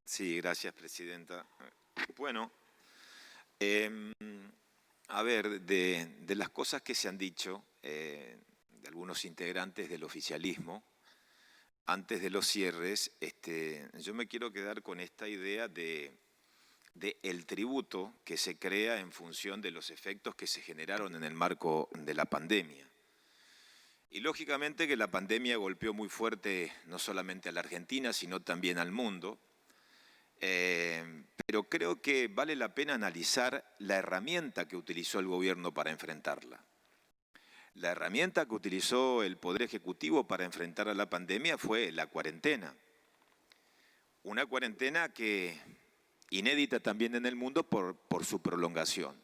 Sí, gracias, presidenta. Bueno, em, a ver, de las cosas que se han dicho de algunos integrantes del oficialismo, antes de los cierres, yo me quiero quedar con esta idea de el tributo que se crea en función de los efectos que se generaron en el marco de la pandemia. Y lógicamente que la pandemia golpeó muy fuerte no solamente a la Argentina, sino también al mundo. Pero creo que vale la pena analizar la herramienta que utilizó el gobierno para enfrentarla. La herramienta que utilizó el Poder Ejecutivo para enfrentar a la pandemia fue la cuarentena. Una cuarentena que inédita también en el mundo por su prolongación.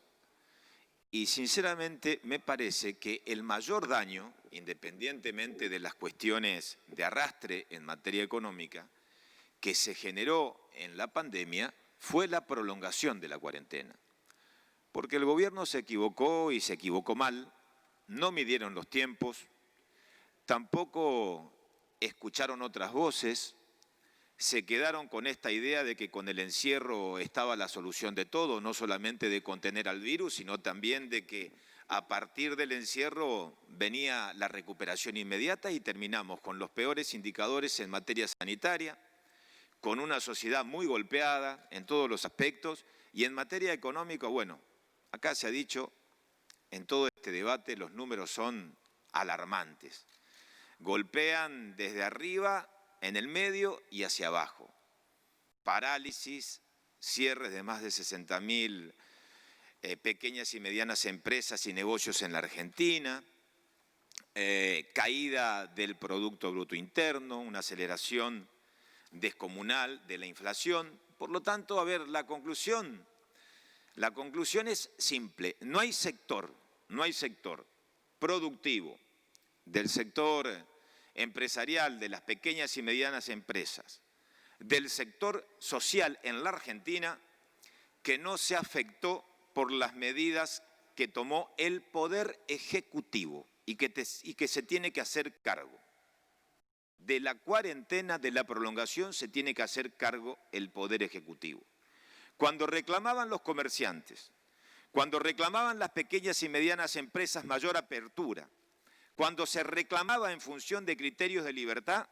Y sinceramente me parece que el mayor daño, independientemente de las cuestiones de arrastre en materia económica, que se generó en la pandemia fue la prolongación de la cuarentena. Porque el gobierno se equivocó y se equivocó mal, no midieron los tiempos, tampoco escucharon otras voces, se quedaron con esta idea de que con el encierro estaba la solución de todo, no solamente de contener al virus, sino también de que a partir del encierro venía la recuperación inmediata y terminamos con los peores indicadores en materia sanitaria, con una sociedad muy golpeada en todos los aspectos y en materia económica, bueno, acá se ha dicho, en todo este debate los números son alarmantes. Golpean desde arriba, en el medio y hacia abajo. Parálisis, cierres de más de 60.000 pequeñas y medianas empresas y negocios en la Argentina, caída del Producto Bruto Interno, una aceleración descomunal de la inflación. Por lo tanto, a ver, la conclusión es simple. No hay sector productivo, del sector empresarial, de las pequeñas y medianas empresas, del sector social en la Argentina, que no se afectó por las medidas que tomó el Poder Ejecutivo y que se tiene que hacer cargo. De la cuarentena, de la prolongación, se tiene que hacer cargo el Poder Ejecutivo. Cuando reclamaban los comerciantes, cuando reclamaban las pequeñas y medianas empresas mayor apertura, cuando se reclamaba en función de criterios de libertad,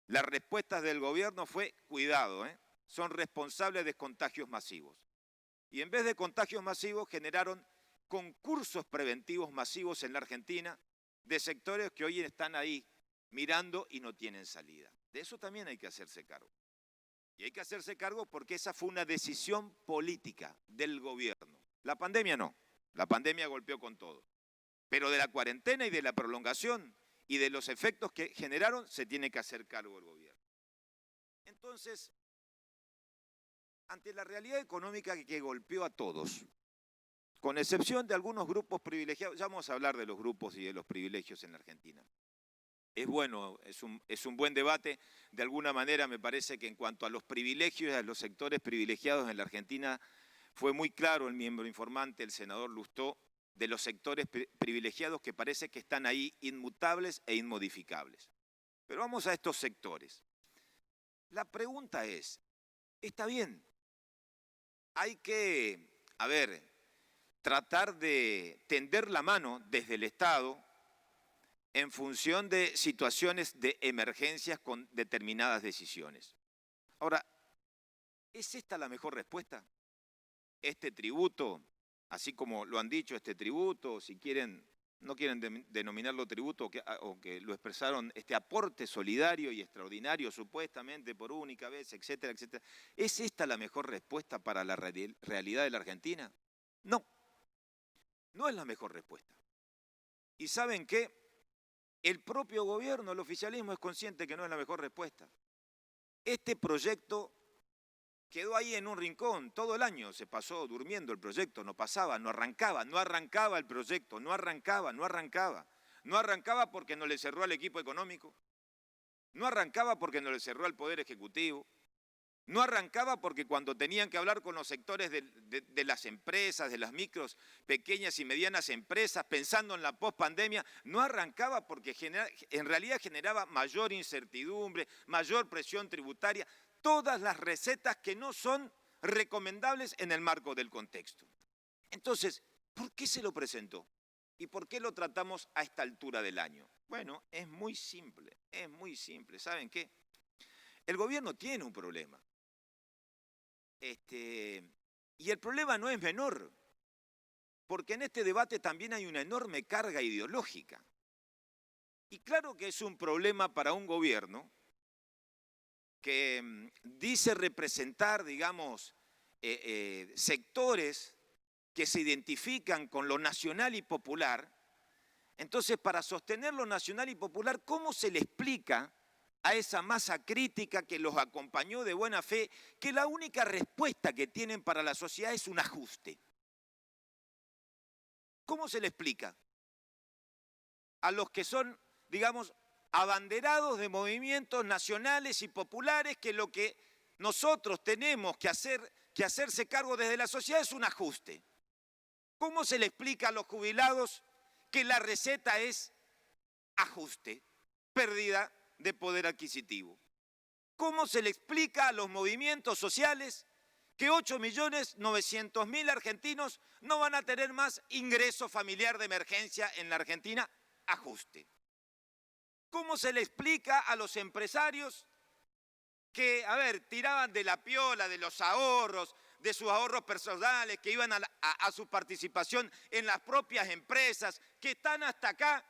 las respuestas del gobierno fue, cuidado, son responsables de contagios masivos. Y en vez de contagios masivos generaron concursos preventivos masivos en la Argentina de sectores que hoy están ahí mirando y no tienen salida. De eso también hay que hacerse cargo. Y hay que hacerse cargo porque esa fue una decisión política del gobierno. La pandemia no, la pandemia golpeó con todo. Pero de la cuarentena y de la prolongación y de los efectos que generaron se tiene que hacer cargo el gobierno. Entonces, ante la realidad económica que golpeó a todos, con excepción de algunos grupos privilegiados, ya vamos a hablar de los grupos y de los privilegios en la Argentina. Es bueno, es un buen debate. De alguna manera me parece que en cuanto a los privilegios y a los sectores privilegiados en la Argentina, fue muy claro el miembro informante, el senador Lustó, de los sectores privilegiados que parece que están ahí inmutables e inmodificables. Pero vamos a estos sectores. La pregunta es, ¿está bien? Hay que, tratar de tender la mano desde el Estado en función de situaciones de emergencias con determinadas decisiones. Ahora, ¿es esta la mejor respuesta? Este tributo, así como lo han dicho, este tributo, si quieren, no quieren denominarlo tributo o que lo expresaron, este aporte solidario y extraordinario supuestamente por única vez, etcétera, etcétera. ¿Es esta la mejor respuesta para la realidad de la Argentina? No, no es la mejor respuesta. ¿Y saben qué? El propio gobierno, el oficialismo, es consciente que no es la mejor respuesta. Este proyecto quedó ahí en un rincón, todo el año se pasó durmiendo el proyecto, no pasaba, no arrancaba el proyecto, no arrancaba. No arrancaba porque no le cerró al equipo económico, no arrancaba porque no le cerró al Poder Ejecutivo, no arrancaba porque cuando tenían que hablar con los sectores de las empresas, de las micros, pequeñas y medianas empresas, pensando en la pospandemia, no arrancaba porque en realidad generaba mayor incertidumbre, mayor presión tributaria. todas las recetas que no son recomendables en el marco del contexto. Entonces, ¿por qué se lo presentó? ¿Y por qué lo tratamos a esta altura del año? Bueno, es muy simple, es muy simple. ¿Saben qué? El gobierno tiene un problema. Y el problema no es menor, porque en este debate también hay una enorme carga ideológica. Y claro que es un problema para un gobierno que dice representar, digamos, sectores que se identifican con lo nacional y popular. Entonces, para sostener lo nacional y popular, ¿cómo se le explica a esa masa crítica que los acompañó de buena fe que la única respuesta que tienen para la sociedad es un ajuste? ¿Cómo se le explica a los que son, digamos, abanderados de movimientos nacionales y populares que lo que nosotros tenemos que hacerse cargo desde la sociedad es un ajuste? ¿Cómo se le explica a los jubilados que la receta es ajuste, pérdida de poder adquisitivo? ¿Cómo se le explica a los movimientos sociales que 8.900.000 argentinos no van a tener más ingreso familiar de emergencia en la Argentina? Ajuste. ¿Cómo se le explica a los empresarios que, tiraban de la piola, de los ahorros, de sus ahorros personales, que iban a su participación en las propias empresas, que están hasta acá,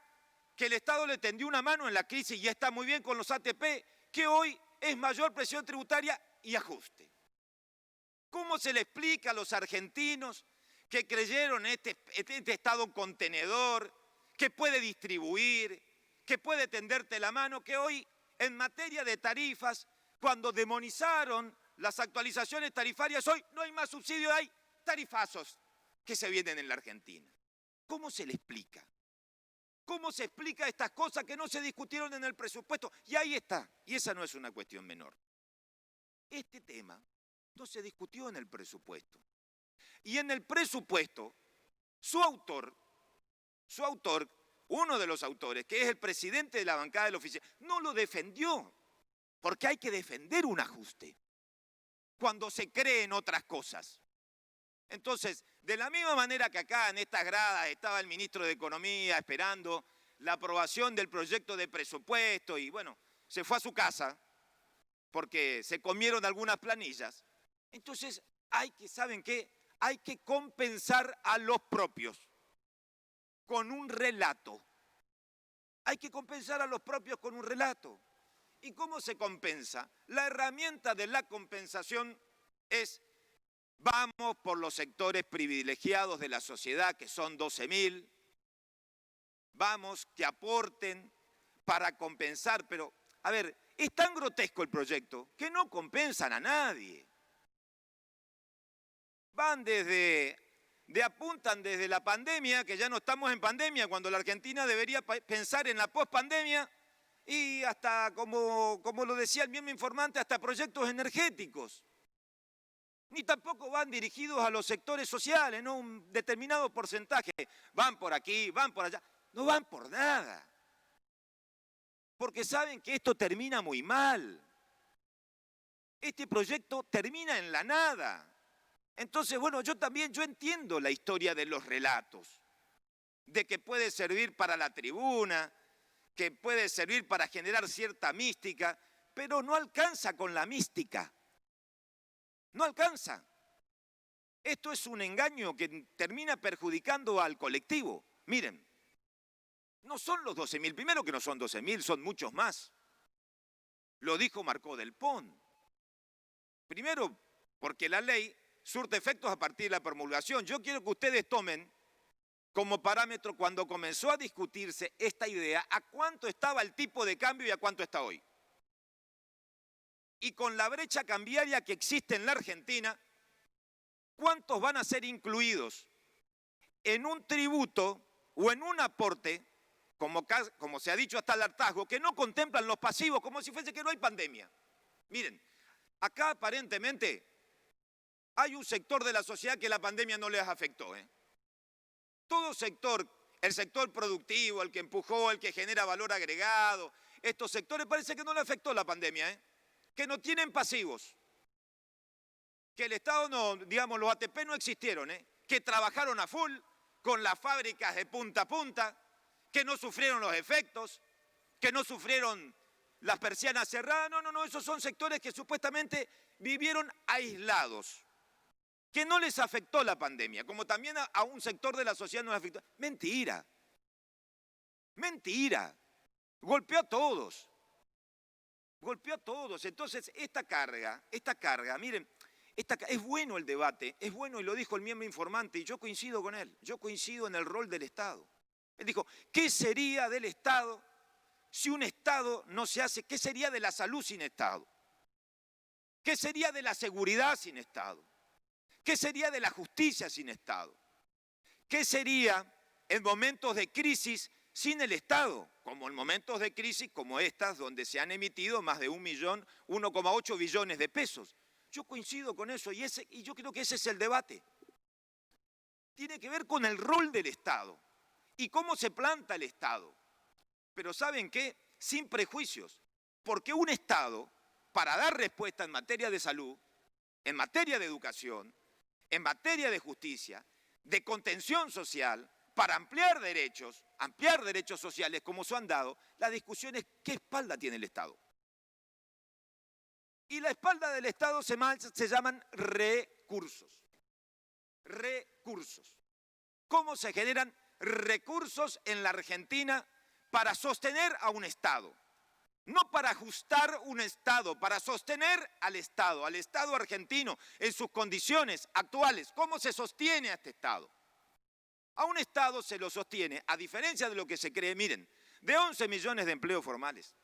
que el Estado le tendió una mano en la crisis y está muy bien con los ATP, que hoy es mayor presión tributaria y ajuste? ¿Cómo se le explica a los argentinos que creyeron en este Estado contenedor, que puede distribuir, que puede tenderte la mano, que hoy en materia de tarifas, cuando demonizaron las actualizaciones tarifarias, hoy no hay más subsidio, hay tarifazos que se vienen en la Argentina? ¿Cómo se le explica? ¿Cómo se explica estas cosas que no se discutieron en el presupuesto? Y ahí está, y esa no es una cuestión menor. Este tema no se discutió en el presupuesto. Y en el presupuesto, su autor, uno de los autores, que es el presidente de la bancada del oficialismo, no lo defendió, porque hay que defender un ajuste cuando se creen otras cosas. Entonces, de la misma manera que acá en estas gradas estaba el ministro de Economía esperando la aprobación del proyecto de presupuesto y bueno, se fue a su casa porque se comieron algunas planillas. Entonces, ¿saben qué? Hay que compensar a los propios con un relato. Hay que compensar a los propios con un relato. ¿Y cómo se compensa? La herramienta de la compensación es: vamos por los sectores privilegiados de la sociedad, que son 12.000, vamos, que aporten para compensar, pero, es tan grotesco el proyecto que no compensan a nadie. Apuntan desde la pandemia, que ya no estamos en pandemia, cuando la Argentina debería pensar en la pospandemia, y hasta, como lo decía el mismo informante, hasta proyectos energéticos. Ni tampoco van dirigidos a los sectores sociales, ¿no? Un determinado porcentaje. Van por aquí, van por allá. No van por nada. Porque saben que esto termina muy mal. Este proyecto termina en la nada. Entonces, bueno, yo entiendo la historia de los relatos, de que puede servir para la tribuna, que puede servir para generar cierta mística, pero no alcanza con la mística. No alcanza. Esto es un engaño que termina perjudicando al colectivo. Miren, no son los 12.000, primero que no son 12.000, son muchos más. Lo dijo Marcó del Pont. Primero, porque la ley surte efectos a partir de la promulgación. Yo quiero que ustedes tomen como parámetro, cuando comenzó a discutirse esta idea, a cuánto estaba el tipo de cambio y a cuánto está hoy. Y con la brecha cambiaria que existe en la Argentina, ¿cuántos van a ser incluidos en un tributo o en un aporte, como se ha dicho hasta el hartazgo, que no contemplan los pasivos, como si fuese que no hay pandemia? Miren, acá aparentemente hay un sector de la sociedad que la pandemia no les afectó. Todo sector, el sector productivo, el que empujó, el que genera valor agregado, estos sectores parece que no le afectó la pandemia. que no tienen pasivos, que el Estado no, digamos, los ATP no existieron, que trabajaron a full con las fábricas de punta a punta, que no sufrieron los efectos, que no sufrieron las persianas cerradas. No, no, no, esos son sectores que supuestamente vivieron aislados, que no les afectó la pandemia, como también a un sector de la sociedad no les afectó. Mentira, mentira, golpeó a todos. Golpeó a todos. Entonces, esta carga, miren, es bueno el debate, es bueno, y lo dijo el miembro informante, y yo coincido con él, yo coincido en el rol del Estado. Él dijo, ¿qué sería del Estado si un Estado no se hace? ¿Qué sería de la salud sin Estado? ¿Qué sería de la seguridad sin Estado? ¿Qué sería de la justicia sin Estado? ¿Qué sería en momentos de crisis sin el Estado? Como en momentos de crisis como estas, donde se han emitido más de 1,8 billones de pesos. Yo coincido con eso y yo creo que ese es el debate. Tiene que ver con el rol del Estado y cómo se planta el Estado. Pero ¿saben qué? Sin prejuicios. Porque un Estado, para dar respuesta en materia de salud, en materia de educación, en materia de justicia, de contención social, para ampliar derechos sociales como se han dado, la discusión es ¿qué espalda tiene el Estado? Y la espalda del Estado se llaman recursos. Recursos. ¿Cómo se generan recursos en la Argentina para sostener a un Estado? No para ajustar un Estado, para sostener al Estado argentino en sus condiciones actuales. ¿Cómo se sostiene a este Estado? A un Estado se lo sostiene, a diferencia de lo que se cree, miren, de 11 millones de empleos formales,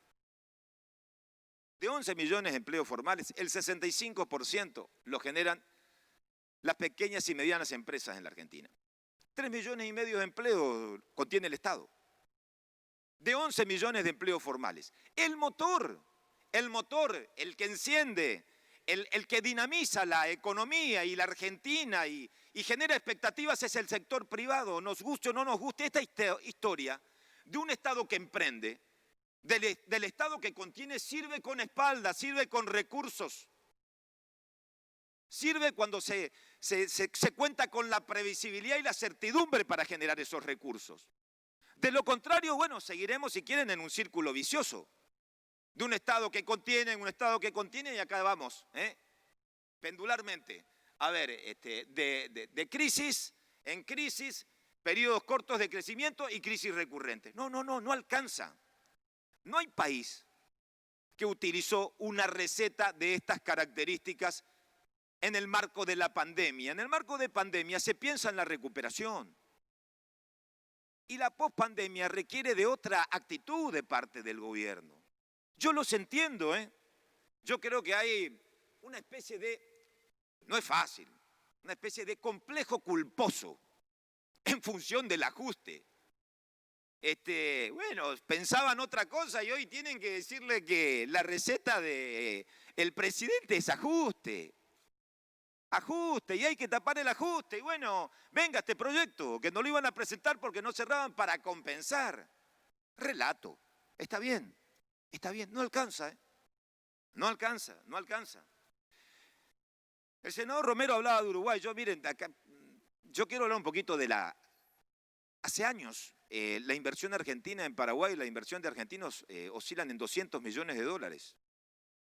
el 65% lo generan las pequeñas y medianas empresas en la Argentina. 3,5 millones de empleos contiene el Estado. De 11 millones de empleos formales. El motor, el que enciende, el que dinamiza la economía y la Argentina y genera expectativas es el sector privado. Nos guste o no nos guste esta historia de un Estado que emprende, del Estado que contiene, sirve con espalda, sirve con recursos. Sirve cuando se cuenta con la previsibilidad y la certidumbre para generar esos recursos. De lo contrario, bueno, seguiremos, si quieren, en un círculo vicioso. De un Estado que contiene, y acá vamos, pendularmente. A ver, de crisis en crisis, periodos cortos de crecimiento y crisis recurrentes. No alcanza. No hay país que utilizó una receta de estas características en el marco de la pandemia. En el marco de pandemia se piensa en la recuperación. Y la pospandemia requiere de otra actitud de parte del gobierno. Yo los entiendo, Yo creo que hay una especie de, no es fácil, una especie de complejo culposo en función del ajuste. Bueno, pensaban otra cosa y hoy tienen que decirle que la receta del presidente es ajuste. Ajuste, y hay que tapar el ajuste. Y bueno, venga este proyecto, que no lo iban a presentar porque no cerraban para compensar. Relato, está bien, no alcanza, No alcanza. El senador Romero hablaba de Uruguay. Miren, acá, yo quiero hablar un poquito de hace años, la inversión argentina en Paraguay, la inversión de argentinos oscilan en 200 millones de dólares.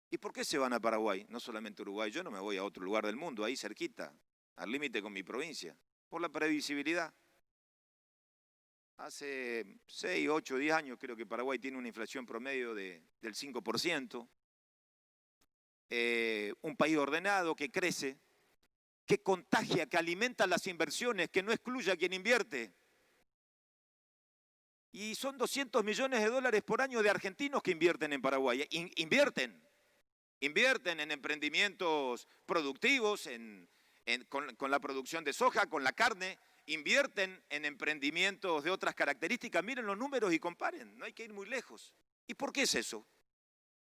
¿Y por qué se van a Paraguay? No solamente Uruguay, yo no me voy a otro lugar del mundo, ahí cerquita, al límite con mi provincia, por la previsibilidad. Hace 6, 8, 10 años creo que Paraguay tiene una inflación promedio del 5%. Un país ordenado, que crece, que contagia, que alimenta las inversiones, que no excluye a quien invierte. Y son 200 millones de dólares por año de argentinos que invierten en Paraguay. Invierten en emprendimientos productivos, con la producción de soja, con la carne, invierten en emprendimientos de otras características. Miren los números y comparen, no hay que ir muy lejos. ¿Y por qué es eso?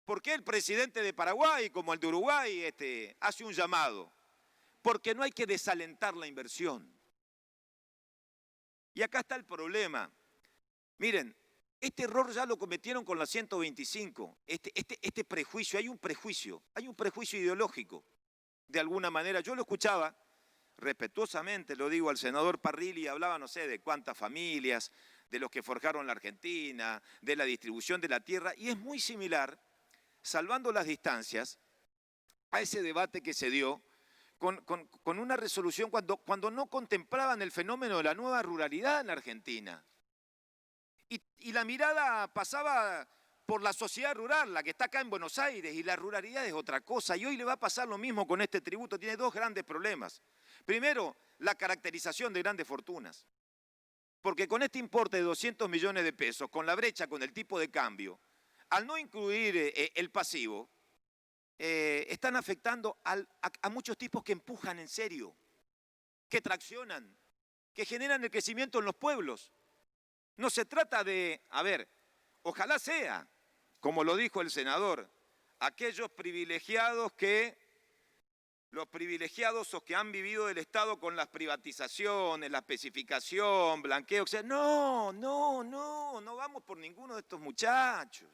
¿Por qué el presidente de Paraguay, como el de Uruguay, hace un llamado? Porque no hay que desalentar la inversión. Y acá está el problema. Miren, Este error ya lo cometieron con la 125, este prejuicio, hay un prejuicio ideológico, de alguna manera. Yo lo escuchaba, respetuosamente lo digo, al senador Parrilli, hablaba, no sé, de cuántas familias, de los que forjaron la Argentina, de la distribución de la tierra, y es muy similar, salvando las distancias, a ese debate que se dio con una resolución cuando no contemplaban el fenómeno de la nueva ruralidad en la Argentina. Y la mirada pasaba por la sociedad rural, la que está acá en Buenos Aires, y la ruralidad es otra cosa. Y hoy le va a pasar lo mismo con este tributo. Tiene dos grandes problemas. Primero, la caracterización de grandes fortunas. Porque con este importe de 200 millones de pesos, con la brecha, con el tipo de cambio, al no incluir el pasivo, están afectando a muchos tipos que empujan en serio, que traccionan, que generan el crecimiento en los pueblos. No se trata de, ojalá sea, como lo dijo el senador, aquellos privilegiados los privilegiados o que han vivido del Estado con las privatizaciones, la especificación, blanqueo, etc. No vamos por ninguno de estos muchachos.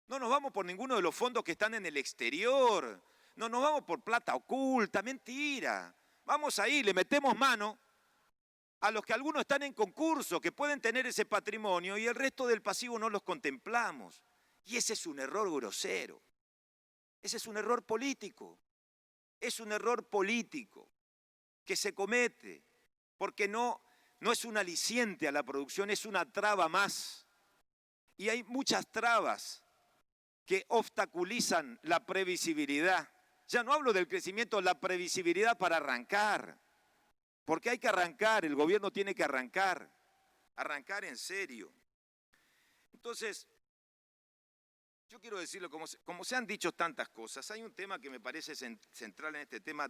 No nos vamos por ninguno de los fondos que están en el exterior. No nos vamos por plata oculta, mentira. Vamos ahí, le metemos mano a los que algunos están en concurso, que pueden tener ese patrimonio y el resto del pasivo no los contemplamos. Y ese es un error grosero. Ese es un error político. Es un error político que se comete porque no es un aliciente a la producción, es una traba más. Y hay muchas trabas que obstaculizan la previsibilidad. Ya no hablo del crecimiento, la previsibilidad para arrancar. Porque hay que arrancar, el gobierno tiene que arrancar en serio. Entonces, yo quiero decirlo, como se han dicho tantas cosas, hay un tema que me parece central en este tema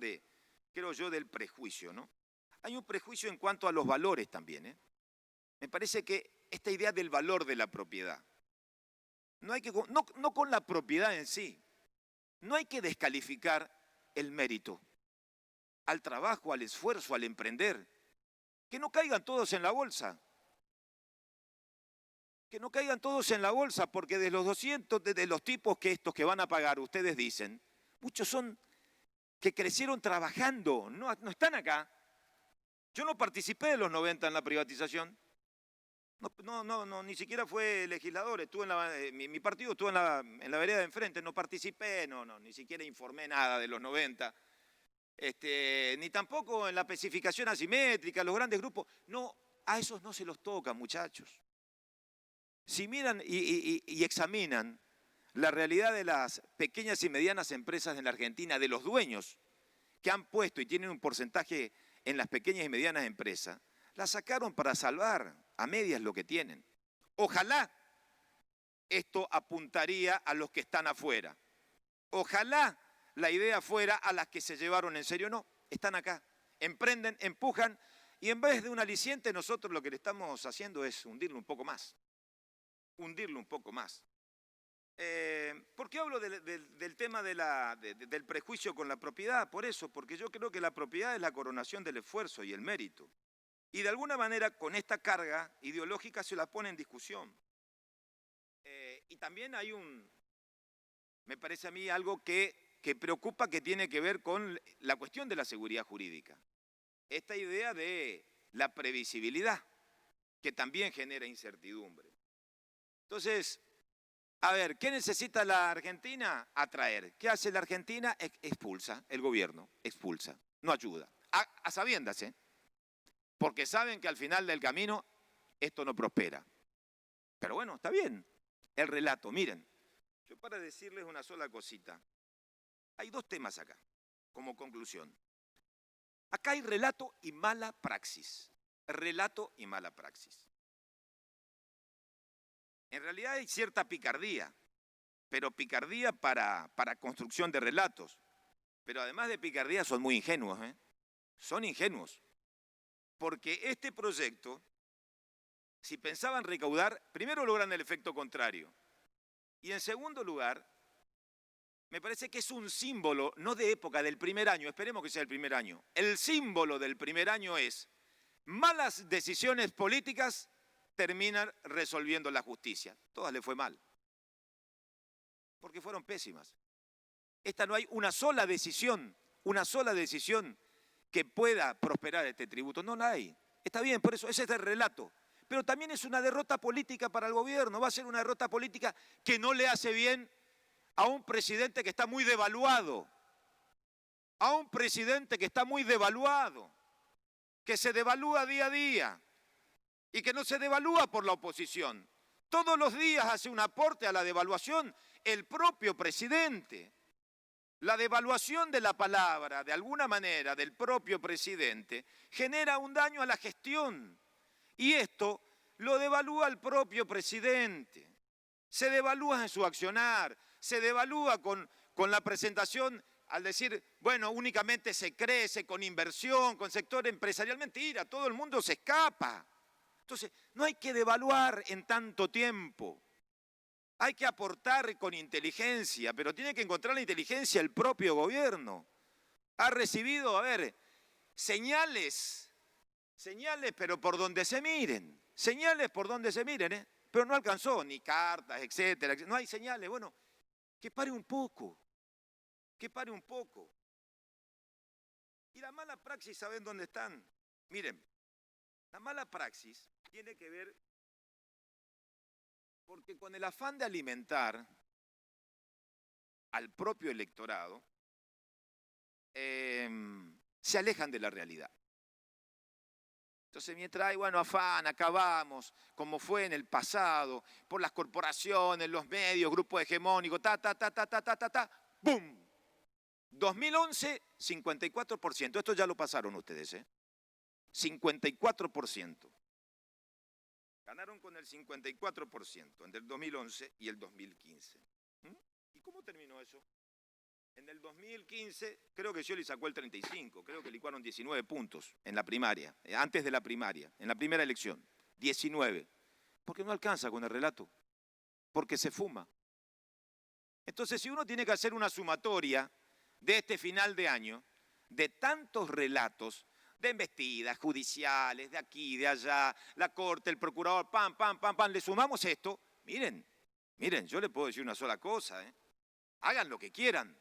creo yo, del prejuicio, ¿no? Hay un prejuicio en cuanto a los valores también, ¿eh? Me parece que esta idea del valor de la propiedad, no con la propiedad en sí, no hay que descalificar el mérito, al trabajo, al esfuerzo, al emprender. Que no caigan todos en la bolsa. Que no caigan todos en la bolsa, porque de los 200, de los tipos estos que van a pagar, ustedes dicen, muchos son que crecieron trabajando, no están acá. Yo no participé de los 90 en la privatización. No, ni siquiera fue legislador, mi partido estuvo en la vereda de enfrente, no participé, ni siquiera informé nada de los 90. Ni tampoco en la especificación asimétrica, los grandes grupos. No, a esos no se los toca, muchachos. Si miran y examinan la realidad de las pequeñas y medianas empresas en la Argentina, de los dueños que han puesto y tienen un porcentaje en las pequeñas y medianas empresas, las sacaron para salvar a medias lo que tienen. Ojalá esto apuntaría a los que están afuera. Ojalá la idea fuera a las que se llevaron en serio. No, están acá, emprenden, empujan, y en vez de un aliciente nosotros lo que le estamos haciendo es hundirlo un poco más. Hundirlo un poco más. ¿Por qué hablo del tema del prejuicio con la propiedad? Por eso, porque yo creo que la propiedad es la coronación del esfuerzo y el mérito. Y de alguna manera con esta carga ideológica se la pone en discusión. Y también hay me parece a mí algo que preocupa, que tiene que ver con la cuestión de la seguridad jurídica. Esta idea de la previsibilidad, que también genera incertidumbre. Entonces, ¿qué necesita la Argentina? Atraer. ¿Qué hace la Argentina? Expulsa, el gobierno expulsa, no ayuda. A sabiendas, porque saben que al final del camino esto no prospera. Pero bueno, está bien. El relato, miren, yo para decirles una sola cosita, hay dos temas acá, como conclusión. Acá hay relato y mala praxis. Relato y mala praxis. En realidad hay cierta picardía, pero picardía para construcción de relatos. Pero además de picardía son muy ingenuos, Son ingenuos. Porque este proyecto, si pensaban recaudar, primero logran el efecto contrario. Y en segundo lugar, me parece que es un símbolo, no de época, del primer año, esperemos que sea el primer año. El símbolo del primer año es malas decisiones políticas terminan resolviendo la justicia. Todas le fue mal, porque fueron pésimas. Esta no hay una sola decisión que pueda prosperar este tributo. No la hay. Está bien, por eso ese es el relato. Pero también es una derrota política para el gobierno. Va a ser una derrota política que no le hace bien a un presidente que está muy devaluado. A un presidente que está muy devaluado, que se devalúa día a día y que no se devalúa por la oposición. Todos los días hace un aporte a la devaluación el propio presidente. La devaluación de la palabra, de alguna manera, del propio presidente, genera un daño a la gestión. Y esto lo devalúa el propio presidente. Se devalúa en su accionar, se devalúa con la presentación al decir, bueno, únicamente se crece con inversión, con sector empresarial. Mentira, todo el mundo se escapa. Entonces, no hay que devaluar en tanto tiempo. Hay que aportar con inteligencia, pero tiene que encontrar la inteligencia el propio gobierno. Ha recibido, a ver, señales, pero por donde se miren. Señales por donde se miren, pero no alcanzó ni cartas, etcétera. No hay señales. Bueno, que pare un poco. Que pare un poco. Y la mala praxis, ¿saben dónde están? Miren, la mala praxis tiene que ver porque con el afán de alimentar al propio electorado, se alejan de la realidad. Entonces, mientras hay, bueno, afán, acabamos, como fue en el pasado, por las corporaciones, los medios, grupos hegemónicos, ¡pum! 2011, 54%. Esto ya lo pasaron ustedes, 54%. Ganaron con el 54% entre el 2011 y el 2015. ¿Y cómo terminó eso? En el 2015, creo que Scioli sacó el 35, creo que licuaron 19 puntos en la primaria, antes de la primaria, en la primera elección. 19. Porque no alcanza con el relato, porque se fuma. Entonces, si uno tiene que hacer una sumatoria de este final de año, de tantos relatos, de embestidas judiciales, de aquí, de allá, la corte, el procurador, pam, le sumamos esto, miren, yo le puedo decir una sola cosa, hagan lo que quieran,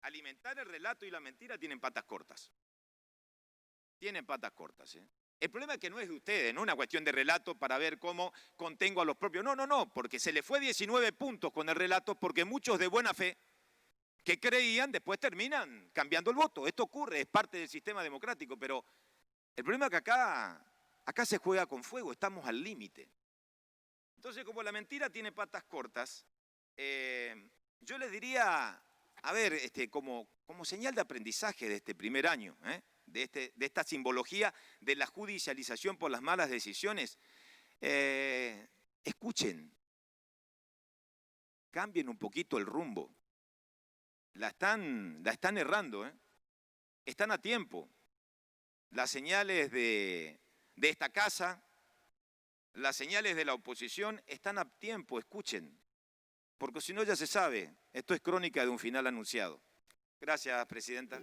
alimentar el relato y la mentira tienen patas cortas, El problema es que no es de ustedes, no es una cuestión de relato para ver cómo contengo a los propios, no, porque se le fue 19 puntos con el relato porque muchos de buena fe que creían, después terminan cambiando el voto. Esto ocurre, es parte del sistema democrático, pero el problema es que acá se juega con fuego, estamos al límite. Entonces, como la mentira tiene patas cortas, yo les diría, a ver, como señal de aprendizaje de este primer año, de esta simbología de la judicialización por las malas decisiones, escuchen, cambien un poquito el rumbo. La están errando, Están a tiempo. Las señales de esta casa, las señales de la oposición están a tiempo, escuchen. Porque si no ya se sabe, esto es crónica de un final anunciado. Gracias, presidenta.